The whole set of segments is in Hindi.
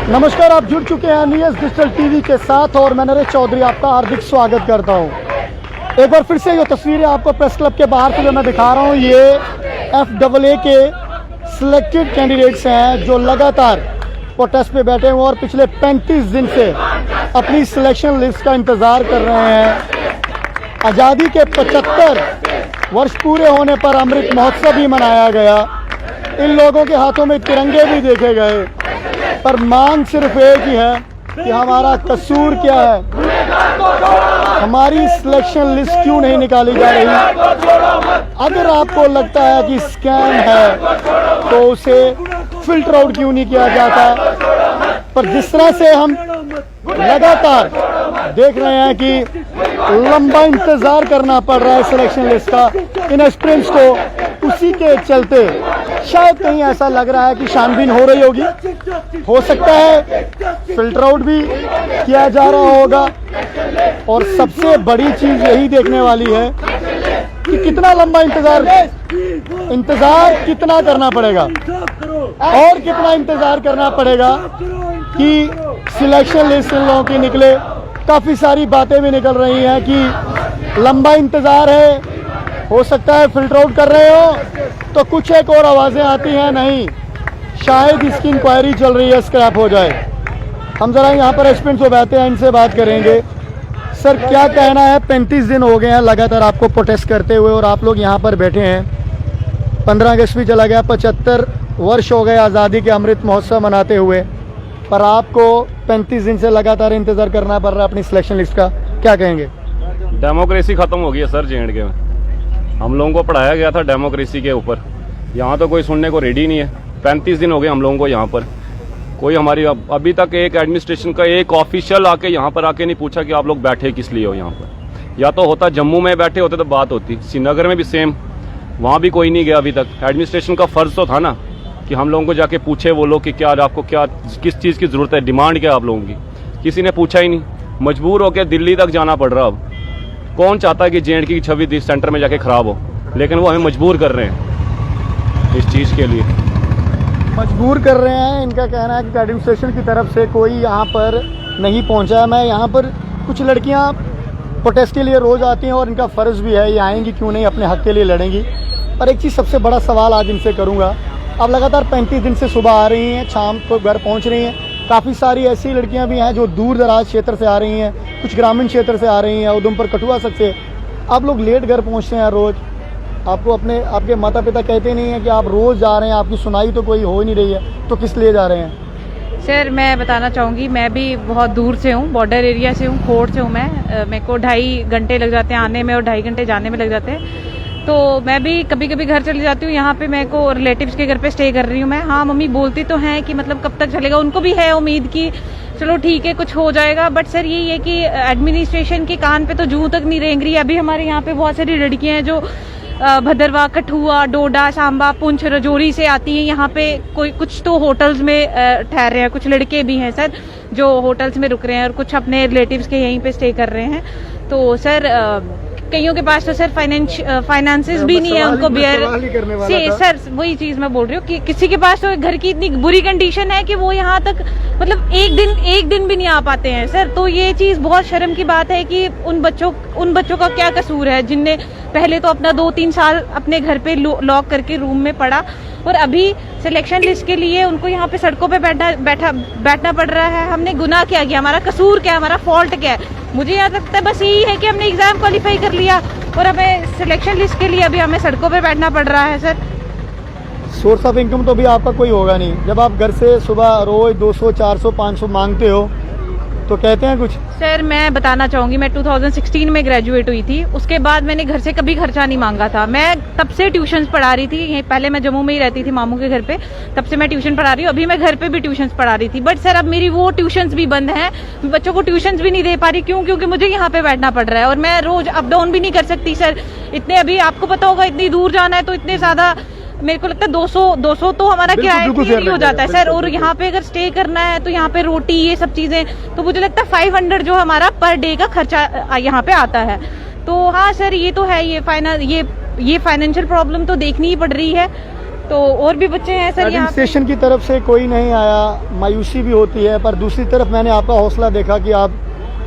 नमस्कार, आप जुड़ चुके हैं न्यूज़ डिजिटल टीवी के साथ और मैं नरेश चौधरी आपका हार्दिक स्वागत करता हूं। एक बार फिर से ये तस्वीरें आपको प्रेस क्लब के बाहर से जो मैं दिखा रहा हूं, ये FAA के सिलेक्टेड कैंडिडेट्स हैं जो लगातार प्रोटेस्ट पे बैठे हुए और पिछले 35 दिन से अपनी सिलेक्शन लिस्ट का इंतज़ार कर रहे हैं। आज़ादी के 75 वर्ष पूरे होने पर अमृत महोत्सव भी मनाया गया। इन लोगों के हाथों में तिरंगे भी देखे गए, पर मांग सिर्फ एक ही है कि हमारा कसूर क्या है, हमारी सिलेक्शन लिस्ट क्यों नहीं निकाली जा रही। अगर आपको लगता है कि स्कैम है तो उसे फिल्टर आउट क्यों नहीं किया जाता। पर जिस तरह से हम लगातार देख रहे हैं कि लंबा इंतजार करना पड़ रहा है सिलेक्शन लिस्ट का इन एस्पिरेंट्स को, उसी के चलते शायद कहीं ऐसा लग रहा है कि छानबीन हो रही होगी। हो सकता है फिल्टर आउट भी किया जा रहा होगा। और सबसे बड़ी चीज यही देखने वाली है कि कितना लंबा इंतजार कितना करना पड़ेगा और कितना इंतजार करना पड़ेगा कि सिलेक्शन लिस्ट इन लोगों की निकले। काफ़ी सारी बातें भी निकल रही हैं कि लंबा इंतज़ार है, हो सकता है फिल्टर आउट कर रहे हो, तो कुछ एक और आवाज़ें आती हैं नहीं, शायद इसकी इंक्वायरी चल रही है, स्क्रैप हो जाए। हम ज़रा यहाँ पर एस्पिरेंट्स को बैठे हैं, इनसे बात करेंगे। सर, क्या कहना है? 35 दिन हो गए हैं लगातार आपको प्रोटेस्ट करते हुए और आप लोग यहाँ पर बैठे हैं। 15 अगस्त भी चला गया, 75 वर्ष हो गए आज़ादी के अमृत महोत्सव मनाते हुए, पर आपको 35 दिन से लगातार इंतज़ार करना पड़ रहा है अपनी सिलेक्शन लिस्ट का। क्या कहेंगे? डेमोक्रेसी ख़त्म हो गई है सर J&K में। हम लोगों को पढ़ाया गया था डेमोक्रेसी के ऊपर, यहाँ तो कोई सुनने को रेडी नहीं है। 35 दिन हो गए हम लोगों को यहाँ पर, कोई हमारी अभी तक एक एडमिनिस्ट्रेशन का एक ऑफिशियल आके यहाँ पर आके नहीं पूछा कि आप लोग बैठे किस लिए हो यहाँ पर। या तो होता जम्मू में बैठे होते तो बात होती, श्रीनगर में भी सेम, वहाँ भी कोई नहीं गया अभी तक। एडमिनिस्ट्रेशन का फ़र्ज़ तो था ना कि हम लोगों को जाके पूछे वो लोग कि क्या आपको क्या किस चीज़ की ज़रूरत है, डिमांड क्या है आप लोगों की। किसी ने पूछा ही नहीं, मजबूर होकर दिल्ली तक जाना पड़ रहा। अब कौन चाहता है कि J&K की छवि सेंटर में जाके ख़राब हो, लेकिन वो हमें मजबूर कर रहे हैं इस चीज़ के लिए, मजबूर कर रहे हैं। इनका कहना है कि एडमिनिस्ट्रेशन की तरफ से कोई यहाँ पर नहीं पहुँचा है। मैं यहाँ पर कुछ लड़कियाँ प्रोटेस्ट के लिए रोज़ आती हैं और इनका फ़र्ज़ भी है, ये आएंगी क्यों नहीं, अपने हक़ के लिए लड़ेंगी। पर एक चीज़ सबसे बड़ा सवाल आज इनसे करूँगा, अब लगातार 35 दिन से सुबह आ रही हैं, शाम को घर पहुँच रही हैं। काफ़ी सारी ऐसी लड़कियाँ भी हैं जो दूर दराज क्षेत्र से आ रही हैं, कुछ ग्रामीण क्षेत्र से आ रही हैं, उधमपुर कठुआ से। आप लोग लेट घर पहुँचते हैं रोज़, आपको आपके माता पिता कहते नहीं हैं कि आप रोज़ जा रहे हैं, आपकी सुनाई तो कोई हो ही नहीं रही है, तो किस लिए जा रहे हैं? सर, मैं बताना चाहूँगी, मैं भी बहुत दूर से हूँ, बॉर्डर एरिया से हूँ, खोड़ से हूँ मैं। मेरे को 2.5 घंटे लग जाते हैं आने में और 2.5 घंटे जाने में लग जाते हैं। तो मैं भी कभी कभी घर चली जाती हूँ। यहाँ पे मेरे को रिलेटिव्स के घर पे स्टे कर रही हूँ मैं। हाँ, मम्मी बोलती तो हैं कि मतलब कब तक चलेगा, उनको भी है उम्मीद कि चलो ठीक है कुछ हो जाएगा। बट सर यही है कि एडमिनिस्ट्रेशन के कान पे तो जूं तक नहीं रेंग रही। अभी हमारे यहाँ पे बहुत सारी लड़कियाँ हैं जो भद्रवाह, कठुआ, डोडा, सांबा, पुंछ, राजौरी से आती हैं। यहाँ पे कोई कुछ तो होटल्स में ठहर रहे हैं, कुछ लड़के भी हैं सर जो होटल्स में रुक रहे हैं और कुछ अपने रिलेटिव्स के यहीं पे स्टे कर रहे हैं। तो सर कईयों के पास तो सर फाइनेंसेस भी नहीं है उनको बियर से। सर वही चीज मैं बोल रही हूँ कि किसी के पास तो घर की इतनी बुरी कंडीशन है कि वो यहाँ तक मतलब एक दिन भी नहीं आ पाते हैं सर। तो ये चीज बहुत शर्म की बात है कि उन बच्चों का क्या कसूर है जिनने पहले तो अपना 2-3 साल अपने घर पे लॉक करके रूम में पड़ा और अभी सिलेक्शन लिस्ट के लिए उनको यहाँ पे सड़कों पे बैठना पड़ रहा है। हमने गुनाह क्या किया, हमारा कसूर क्या है, हमारा फॉल्ट क्या है? मुझे यहाँ लगता है बस यही है कि हमने एग्जाम क्वालिफाई कर लिया और हमें सिलेक्शन लिस्ट के लिए अभी हमें सड़कों पे बैठना पड़ रहा है। सर, सोर्स ऑफ इनकम तो भी आपका कोई होगा नहीं। जब आप घर से सुबह रोज 200, 400, 500 मांगते हो तो कहते हैं कुछ? सर मैं बताना चाहूंगी, मैं 2016 में ग्रेजुएट हुई थी। उसके बाद मैंने घर से कभी खर्चा नहीं मांगा था। मैं तब से ट्यूशंस पढ़ा रही थी। पहले मैं जम्मू में ही रहती थी मामू के घर पे, तब से मैं ट्यूशन पढ़ा रही हूँ। अभी मैं घर पे भी ट्यूशंस पढ़ा रही थी। बट सर अब मेरी वो ट्यूशंस भी बंद हैं, बच्चों को ट्यूशंस भी नहीं दे पा रही। क्यों? क्योंकि मुझे यहाँ पे बैठना पड़ रहा है और मैं रोज अप डाउन भी नहीं कर सकती सर। इतने अभी आपको पता होगा इतनी दूर जाना है तो इतने ज्यादा मेरे को लगता है 200 तो हमारा किराया हो जाता है सर। और यहाँ पे अगर स्टे करना है तो यहाँ पे रोटी ये सब चीजें, तो मुझे लगता है 500 जो हमारा पर डे का खर्चा यहाँ पे आता है। तो हाँ सर, ये तो है, ये फाइनेंशियल प्रॉब्लम तो देखनी ही पड़ रही है। तो और भी बच्चे हैं सर यहाँ पे। एडमिनिस्ट्रेशन की तरफ से कोई नहीं आया, मायूसी भी होती है, पर दूसरी तरफ मैंने आपका हौसला देखा कि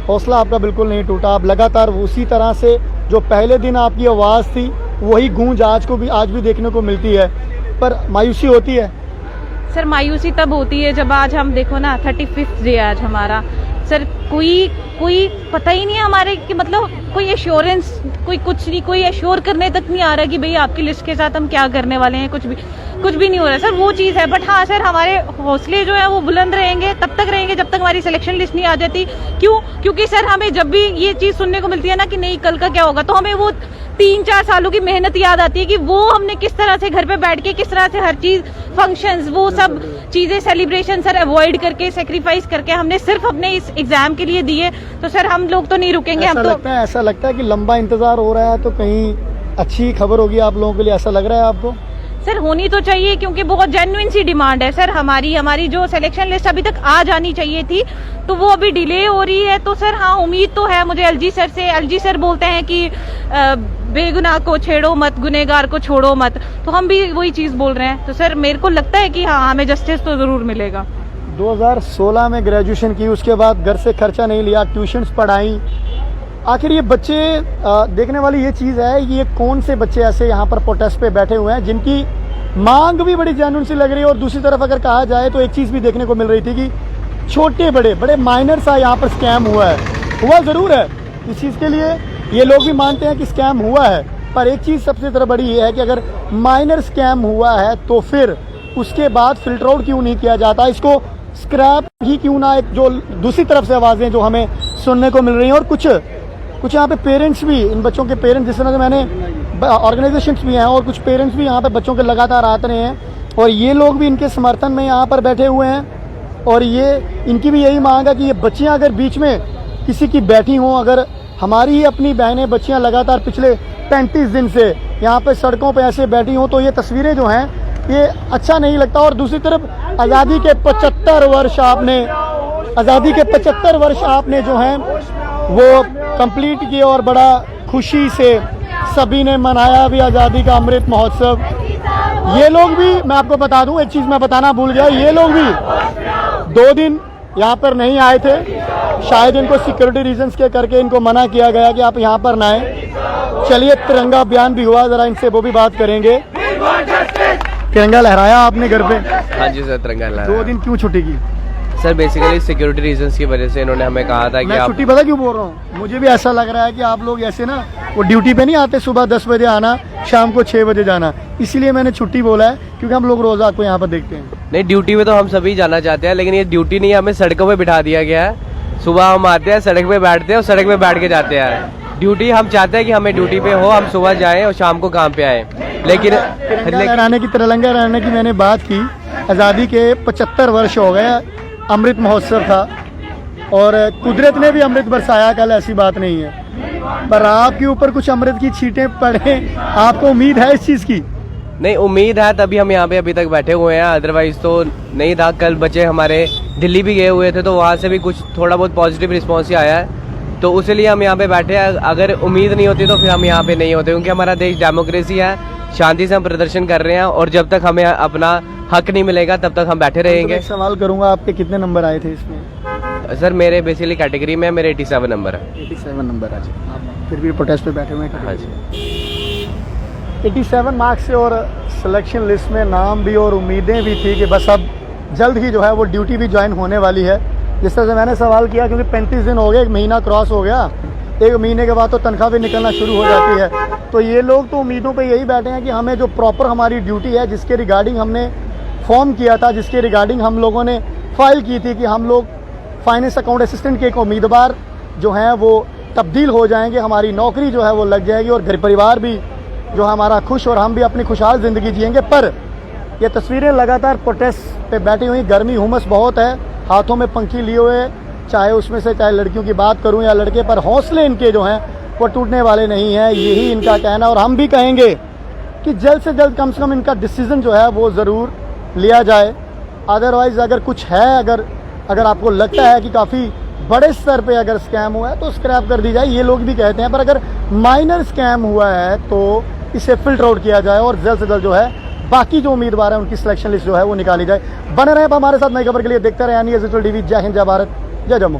हौसला आपका बिल्कुल नहीं टूटा। आप लगातार उसी तरह से जो पहले दिन आपकी आवाज़ थी वही गूंज आज भी देखने को मिलती है। पर मायूसी होती है सर, मायूसी तब होती है जब आज हम देखो ना 35th डे आज हमारा सर, कोई पता ही नहीं है हमारे कि मतलब कोई एश्योरेंस, कोई कुछ नहीं, कोई एश्योर करने तक नहीं आ रहा कि भाई आपकी लिस्ट के साथ हम क्या करने वाले हैं, कुछ भी नहीं हो रहा है सर, वो चीज़ है। बट हाँ सर, हमारे हौसले जो है वो बुलंद रहेंगे, तब तक रहेंगे जब तक हमारी सिलेक्शन लिस्ट नहीं आ जाती। क्योंकि सर हमें जब भी ये चीज़ सुनने को मिलती है ना कि नहीं कल का क्या होगा, तो हमें वो 3-4 सालों की मेहनत याद आती है कि वो हमने किस तरह से घर पे बैठ के किस तरह से हर चीज फंक्शंस वो सब चीजें सेलिब्रेशन सर अवॉइड करके सेक्रीफाइस करके हमने सिर्फ अपने इस एग्जाम के लिए दिए। तो सर हम लोग तो नहीं रुकेंगे। ऐसा लगता है कि लंबा इंतजार हो रहा है, तो कहीं अच्छी खबर होगी आप लोगों के लिए, ऐसा लग रहा है आपको? सर होनी तो चाहिए क्योंकि बहुत जेन्युइन सी डिमांड है सर। हमारी जो सिलेक्शन लिस्ट अभी तक आ जानी चाहिए थी तो वो अभी डिले हो रही है। तो सर हाँ उम्मीद तो है मुझे एलजी सर बोलते हैं कि बेगुनाह को छेड़ो मत, गुनहगार को छोड़ो मत, तो हम भी वही चीज बोल रहे हैं। तो सर मेरे को लगता है कि हाँ हमें जस्टिस तो जरूर मिलेगा। 2016 में ग्रेजुएशन की, उसके बाद घर से खर्चा नहीं लिया, ट्यूशन्स पढ़ाई, आखिर ये बच्चे देखने वाली ये चीज़ है कि ये कौन से बच्चे ऐसे यहाँ पर प्रोटेस्ट पे बैठे हुए हैं जिनकी मांग भी बड़ी जेन्युइन सी लग रही है। और दूसरी तरफ अगर कहा जाए तो एक चीज़ भी देखने को मिल रही थी कि छोटे बड़े माइनर सा यहाँ पर स्कैम हुआ ज़रूर है। इस चीज़ के लिए ये लोग भी मानते हैं कि स्कैम हुआ है, पर एक चीज़ सबसे ज़्यादा बड़ी ये है कि अगर माइनर स्कैम हुआ है तो फिर उसके बाद फिल्टर आउट क्यों नहीं किया जाता, इसको स्क्रैप ही क्यों ना। एक जो दूसरी तरफ से आवाज़ें जो हमें सुनने को मिल रही हैं, और कुछ यहाँ पे पेरेंट्स भी, इन बच्चों के पेरेंट्स, जिस तरह से मैंने ऑर्गेनाइजेशंस भी हैं और कुछ पेरेंट्स भी यहाँ पे बच्चों के लगातार आते रहे हैं और ये लोग भी इनके समर्थन में यहाँ पर बैठे हुए हैं। और ये इनकी भी यही मांग है कि ये बच्चियाँ अगर बीच में किसी की बैठी हों, अगर हमारी ही अपनी बहनें बच्चियाँ लगातार पिछले 35 दिन से यहाँ पे सड़कों पे ऐसे बैठी हों, तो ये तस्वीरें जो हैं ये अच्छा नहीं लगता। और दूसरी तरफ आज़ादी के 75 वर्ष आपने जो हैं वो कंप्लीट किए और बड़ा खुशी से सभी ने मनाया भी आज़ादी का अमृत महोत्सव। ये लोग भी, मैं आपको बता दूं, एक चीज़ मैं बताना भूल गया, ये लोग भी 2 दिन यहाँ पर नहीं आए थे, शायद इनको सिक्योरिटी रीजंस के करके इनको मना किया गया कि आप यहाँ पर ना आए। चलिए, तिरंगा अभियान भी हुआ, ज़रा इनसे वो भी बात करेंगे। तिरंगा लहराया आपने घर पे? हाँ जी सर, तिरंगा लहराया। 2 दिन क्यों छुट्टी की? सर बेसिकली सिक्योरिटी रीजंस की वजह से इन्होंने हमें कहा था कि आप छुट्टी पता क्यों बोल रहा हूँ, मुझे भी ऐसा लग रहा है कि आप लोग ऐसे ना वो ड्यूटी पे नहीं आते, सुबह 10 बजे आना, शाम को 6 बजे जाना, इसीलिए मैंने छुट्टी बोला है क्योंकि हम लोग रोज आपको यहाँ पर देखते हैं। नहीं, ड्यूटी पे तो हम सभी जाना चाहते हैं, लेकिन ये ड्यूटी नहीं, हमें सड़कों पे बिठा दिया गया है। सुबह हम आते हैं, सड़क पे बैठते हैं और सड़क पे बैठ के जाते हैं। ड्यूटी हम चाहते हैं कि हमें ड्यूटी पे हो, हम सुबह जाएं और शाम को काम पे आए। लेकिन तिरंगा लहराने की मैंने बात की, आज़ादी के 75 वर्ष हो गए, अमृत महोत्सव था और कुदरत ने भी अमृत बरसाया, कल ऐसी बात नहीं है, पर आपके ऊपर कुछ अमृत की छींटें पड़े, आपको उम्मीद है इस चीज़ की? नहीं, उम्मीद है तभी हम यहाँ पे अभी तक बैठे हुए हैं, अदरवाइज तो नहीं था। कल बच्चे हमारे दिल्ली भी गए हुए थे तो वहाँ से भी कुछ थोड़ा बहुत पॉजिटिव रिस्पॉन्स ही आया है, तो उसीलिए हम यहाँ पे बैठे हैं। अगर उम्मीद नहीं होती तो फिर हम यहाँ पे नहीं होते, क्योंकि हमारा देश डेमोक्रेसी है, शांति से हम प्रदर्शन कर रहे हैं और जब तक हमें अपना हक नहीं मिलेगा तब तक हम बैठे रहेंगे। एक सवाल करूंगा, आपके कितने नंबर आए थे इसमें? सर मेरे बेसिकली कैटेगरी में मेरे 87 नंबर है। 87 नंबर आज आप फिर भी प्रोटेस्ट पे बैठे हुए हैं? हाँ जी, 87 मार्क्स से, और सिलेक्शन लिस्ट में नाम भी और उम्मीदें भी थी कि बस अब जल्द ही जो है वो ड्यूटी भी ज्वाइन होने वाली है। जिस तरह से मैंने सवाल किया, क्योंकि 35 दिन हो गए, 1 महीना क्रॉस हो गया, 1 महीने के बाद तो तनख्वाह भी निकलना शुरू हो जाती है, तो ये लोग तो उम्मीदों पे यही बैठे हैं कि हमें जो प्रॉपर हमारी ड्यूटी है, जिसके रिगार्डिंग हमने फॉर्म किया था, जिसके रिगार्डिंग हम लोगों ने फाइल की थी कि हम लोग फाइनेंस अकाउंट असिस्टेंट के एक उम्मीदवार जो हैं वो तब्दील हो जाएंगे, हमारी नौकरी जो है वो लग जाएगी और घर परिवार भी जो हमारा खुश और हम भी अपनी खुशहाल ज़िंदगी जिएंगे। पर ये तस्वीरें लगातार प्रोटेस्ट पे बैठी हुई, गर्मी हुमस बहुत है, हाथों में पंखी लिए हुए, चाहे उसमें से चाहे लड़कियों की बात करूं या लड़के, पर हौसले इनके जो हैं वो टूटने वाले नहीं हैं, यही इनका कहना। और हम भी कहेंगे कि जल्द से जल्द कम से कम इनका डिसीज़न जो है वो ज़रूर लिया जाए। अदरवाइज़ अगर कुछ है, अगर आपको लगता है कि काफ़ी बड़े स्तर पे अगर स्कैम हुआ है तो स्क्रैप कर दी जाए, ये लोग भी कहते हैं। पर अगर माइनर स्कैम हुआ है तो इसे फिल्टर आउट किया जाए और जल्द से जल्द जो है बाकी जो उम्मीदवार हैं उनकी सिलेक्शन लिस्ट जो है वो निकाली जाए। बने रहे अब हमारे साथ नई खबर के लिए, देखते रहे NES डिजिटल टीवी। जय हिंद, जय भारत, जय जम्मू।